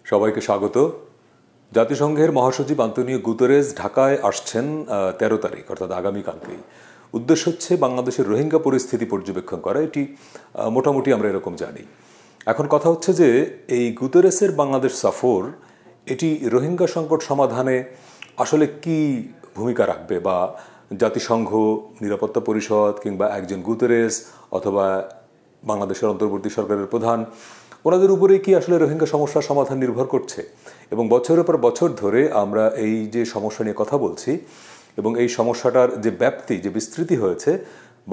সবাইকে স্বাগত। জাতিসংঘের মহাসচিব আন্তোনিও গুতেরেস ঢাকায় আসছেন ১৩ তারিখ অর্থাৎ আগামীকালকেই। উদ্দেশ্য হচ্ছে বাংলাদেশের রোহিঙ্গা পরিস্থিতি পর্যবেক্ষণ করা। এটি মোটামুটি আমরা এরকম জানি। এখন কথা হচ্ছে যে এই গুতেরেসের বাংলাদেশ সফর এটি রোহিঙ্গা সংকট সমাধানে আসলে কি ভূমিকা রাখবে, বা জাতিসংঘ, নিরাপত্তা পরিষদ কিংবা একজন গুতেরেস অথবা বাংলাদেশের অন্তর্বর্তী সরকারের প্রধান, ওনাদের উপরেই কি আসলে রোহিঙ্গা সমস্যার সমাধান নির্ভর করছে? এবং বছরের পর বছর ধরে আমরা এই যে সমস্যা নিয়ে কথা বলছি এবং এই সমস্যাটার যে ব্যাপ্তি, যে বিস্তৃতি হয়েছে,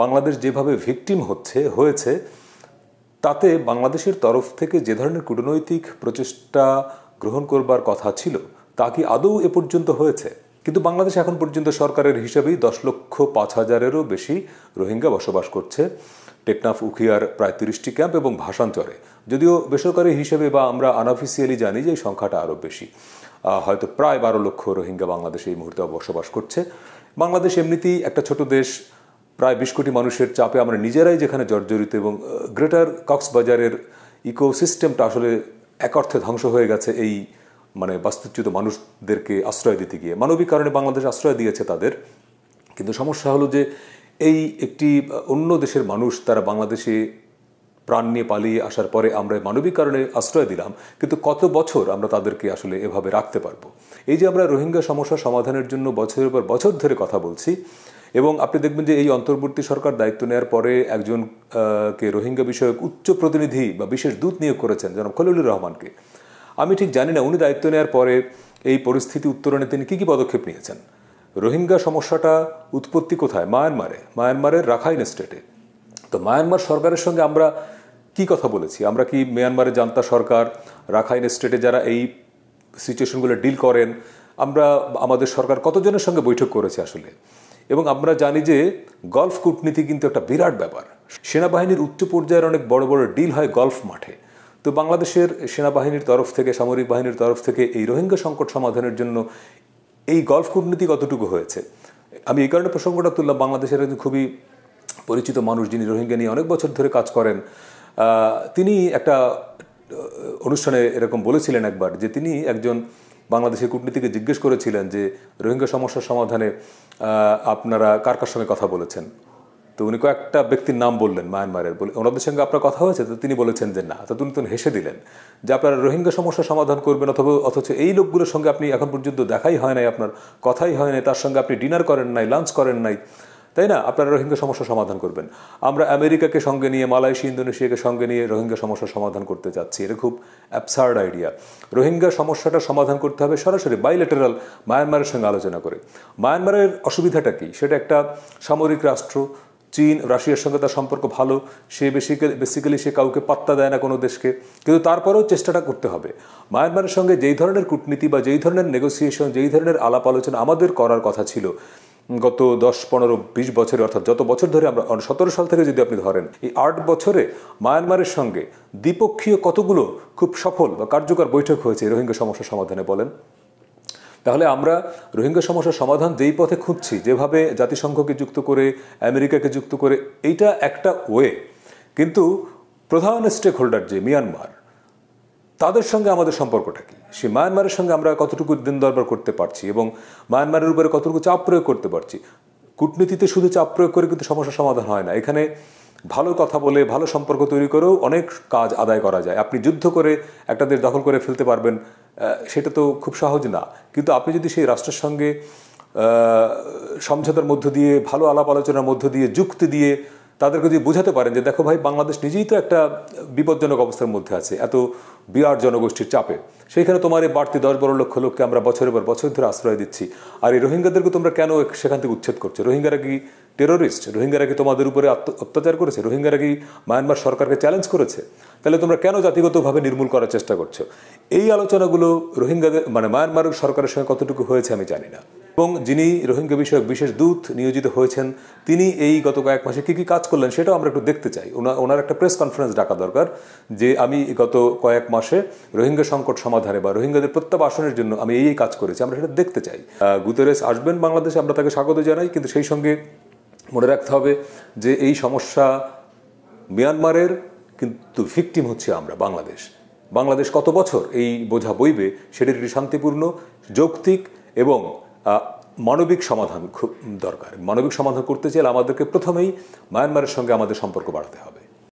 বাংলাদেশ যেভাবে ভিকটিম হয়েছে তাতে বাংলাদেশের তরফ থেকে যে ধরনের কূটনৈতিক প্রচেষ্টা গ্রহণ করবার কথা ছিল তা কি আদৌ এ পর্যন্ত হয়েছে? কিন্তু বাংলাদেশ এখন পর্যন্ত সরকারের হিসেবেই ১০,৫,০০০-এরও বেশি রোহিঙ্গা বসবাস করছে। টেকনাফ, উখিয়ার প্রায় ৩০টি ক্যাম্প এবং ভাষাঞ্চরে, যদিও বেসরকারি হিসেবে বা আমরা আনঅফিসিয়ালি জানি যে এই সংখ্যাটা আরও বেশি, হয়তো প্রায় ১২ লক্ষ রোহিঙ্গা বাংলাদেশে এই মুহূর্তে বসবাস করছে। বাংলাদেশ এমনিতেই একটা ছোট দেশ, প্রায় ২০ কোটি মানুষের চাপে আমরা নিজেরাই যেখানে জর্জরিত, এবং গ্রেটার কক্সবাজারের ইকোসিস্টেমটা আসলে এক অর্থে ধ্বংস হয়ে গেছে এই বাস্তুচ্যুত মানুষদেরকে আশ্রয় দিতে গিয়ে। মানবিক কারণে বাংলাদেশ আশ্রয় দিয়েছে তাদের, কিন্তু সমস্যা হলো যে এই একটি অন্য দেশের মানুষ, তারা বাংলাদেশে প্রাণ নিয়ে পালিয়ে আসার পরে আমরা মানবিক কারণে আশ্রয় দিলাম, কিন্তু কত বছর আমরা তাদেরকে আসলে এভাবে রাখতে পারবো? এই যে আমরা রোহিঙ্গা সমস্যা সমাধানের জন্য বছরের পর বছর ধরে কথা বলছি, এবং আপনি দেখবেন যে এই অন্তর্বর্তী সরকার দায়িত্ব নেওয়ার পরে একজনকে রোহিঙ্গা বিষয়ক উচ্চ প্রতিনিধি বা বিশেষ দূত নিয়োগ করেছেন, জনাব খলিলুর রহমানকে। আমি ঠিক জানি না উনি দায়িত্ব নেওয়ার পরে এই পরিস্থিতি উত্তরণে তিনি কী পদক্ষেপ নিয়েছেন। রোহিঙ্গা সমস্যাটা উৎপত্তি কোথায়? মায়ানমারের রাখাইন স্টেটে। তো মায়ানমার সরকারের সঙ্গে আমরা কি কথা বলেছি? আমরা কি মিয়ানমারের জান্তা সরকার, রাখাইন স্টেটে যারা এই সিচুয়েশনগুলো ডিল করেন, আমাদের সরকার কতজনের সঙ্গে বৈঠক করেছে আসলে? এবং আমরা জানি যে গলফ কূটনীতি কিন্তু একটা বিরাট ব্যাপার। সেনাবাহিনীর উচ্চ পর্যায়ের অনেক বড় বড় ডিল হয় গলফ মাঠে। তো বাংলাদেশের সেনাবাহিনীর তরফ থেকে, সামরিক বাহিনীর তরফ থেকে এই রোহিঙ্গা সংকট সমাধানের জন্য এই গলফ কূটনীতি কতটুকু হয়েছে? আমি এই কারণে প্রসঙ্গটা তুললাম, বাংলাদেশের একজন খুবই পরিচিত মানুষ, যিনি রোহিঙ্গা নিয়ে অনেক বছর ধরে কাজ করেন, তিনি একটা অনুষ্ঠানে এরকম বলেছিলেন একবার যে তিনি একজন বাংলাদেশের কূটনীতিকে জিজ্ঞেস করেছিলেন যে রোহিঙ্গা সমস্যার সমাধানে আপনারা কার কার সঙ্গে কথা বলেছেন? তো উনি কয়েকটা ব্যক্তির নাম বললেন মায়ানমারের, বলে ওনাদের সঙ্গে আপনার কথা হয়েছে? তো তিনি বলেছেন যে না। তো তিনি হেসে দিলেন যে আপনারা রোহিঙ্গা সমস্যা সমাধান করবেন, অথচ এই লোকগুলোর সঙ্গে আপনি এখন পর্যন্ত দেখাই হয় নাই, আপনার কথাই হয় নাই, তার সঙ্গে আপনি ডিনার করেন নাই, লাঞ্চ করেন নাই, তাই না? আপনারা রোহিঙ্গা সমস্যা সমাধান করবেন। আমরা আমেরিকাকে সঙ্গে নিয়ে, মালয়েশিয়া, ইন্দোনেশিয়াকে সঙ্গে নিয়ে রোহিঙ্গা সমস্যার সমাধান করতে চাচ্ছি। এটা খুব অ্যাবসার্ড আইডিয়া। রোহিঙ্গা সমস্যাটা সমাধান করতে হবে সরাসরি বাইলেটারাল মায়ানমারের সঙ্গে আলোচনা করে। মায়ানমারের অসুবিধাটা কি? সেটা একটা সামরিক রাষ্ট্র, চীন, রাশিয়ার সঙ্গে তার সম্পর্ক ভালো, সে বেসিক্যালি সে কাউকে পাত্তা দেয় না কোনো দেশকে, কিন্তু তারপরেও চেষ্টাটা করতে হবে। মায়ানমারের সঙ্গে যেই ধরনের কূটনীতি বা যেই ধরনের নেগোসিয়েশন, যেই ধরনের আলাপ আলোচনা আমাদের করার কথা ছিল গত 10, 15, 20 বছরে, অর্থাৎ যত বছর ধরে আমরা 17 সাল থেকে যদি আপনি ধরেন, এই 8 বছরে মায়ানমারের সঙ্গে দ্বিপক্ষীয় কতগুলো খুব সফল বা কার্যকর বৈঠক হয়েছে রোহিঙ্গা সমস্যা সমাধানে, বলেন? তাহলে আমরা রোহিঙ্গা সমস্যার সমাধান যেই পথে খুঁজছি, যেভাবে জাতিসংঘকে যুক্ত করে, আমেরিকাকে যুক্ত করে, এইটা একটা ওয়ে, কিন্তু প্রধান স্টেক হোল্ডার যে মিয়ানমার, তাদের সঙ্গে আমাদের সম্পর্কটা কি? সে মায়ানমারের সঙ্গে আমরা কতটুকু দিন দরবার করতে পারছি এবং মায়ানমারের উপরে কতটুকু চাপ প্রয়োগ করতে পারছি? কূটনীতিতে শুধু চাপ প্রয়োগ করে কিন্তু সমস্যার সমাধান হয় না। এখানে ভালো কথা বলে, ভালো সম্পর্ক তৈরি করেও অনেক কাজ আদায় করা যায়। আপনি যুদ্ধ করে একটা দেশ দখল করে ফেলতে পারবেন, সেটা তো খুব সহজ না। কিন্তু আপনি যদি সেই রাষ্ট্রের সঙ্গে সমঝোতার মধ্য দিয়ে, ভালো আলাপ আলোচনার মধ্য দিয়ে, যুক্তি দিয়ে তাদেরকে যদি বোঝাতে পারেন যে দেখো ভাই, বাংলাদেশ নিজেই তো একটা বিপজ্জনক অবস্থার মধ্যে আছে এত বিরাট জনগোষ্ঠীর চাপে, সেইখানে তোমার এই বাড়তি 10-12 লক্ষ লোককে আমরা বছরের পর বছর ধরে আশ্রয় দিচ্ছি, আর এই রোহিঙ্গাদেরকে তোমরা কেন সেখান থেকে উচ্ছেদ করছো? রোহিঙ্গারা কি টেরোরিস্ট? রোহিঙ্গারা কি তোমাদের উপরে অত্যাচার করেছে? রোহিঙ্গারা কি মায়ানমার সরকারকে চ্যালেঞ্জ করেছে? তাহলে তোমরা কেন জাতিগতভাবে নির্মূল করার চেষ্টা করছো? এই আলোচনাগুলো রোহিঙ্গাদের মায়ানমার সরকারের সঙ্গে কতটুকু হয়েছে আমি জানি না। এবং যিনি রোহিঙ্গা বিষয়ক বিশেষ দূত নিয়োজিত হয়েছেন, তিনি এই গত কয়েক মাসে কী কী কাজ করলেন সেটাও আমরা একটু দেখতে চাই। ওনার একটা প্রেস কনফারেন্স ডাকা দরকার যে আমি গত কয়েক মাসে রোহিঙ্গা সংকট সমাধানে বা রোহিঙ্গাদের প্রত্যাবাসনের জন্য আমি এই কাজ করেছি, আমরা সেটা দেখতে চাই। গুতেরেস আসবেন বাংলাদেশে, আমরা তাকে স্বাগত জানাই, কিন্তু সেই সঙ্গে মনে রাখতে হবে যে এই সমস্যা মিয়ানমারের, কিন্তু ভিকটিম হচ্ছে আমরা বাংলাদেশ। বাংলাদেশ কত বছর এই বোঝা বইবে সেটার একটি শান্তিপূর্ণ, যৌক্তিক এবং মানবিক সমাধান খুব দরকার। মানবিক সমাধান করতে চাইলে আমাদেরকে প্রথমেই মায়ানমারের সঙ্গে আমাদের সম্পর্ক বাড়াতে হবে।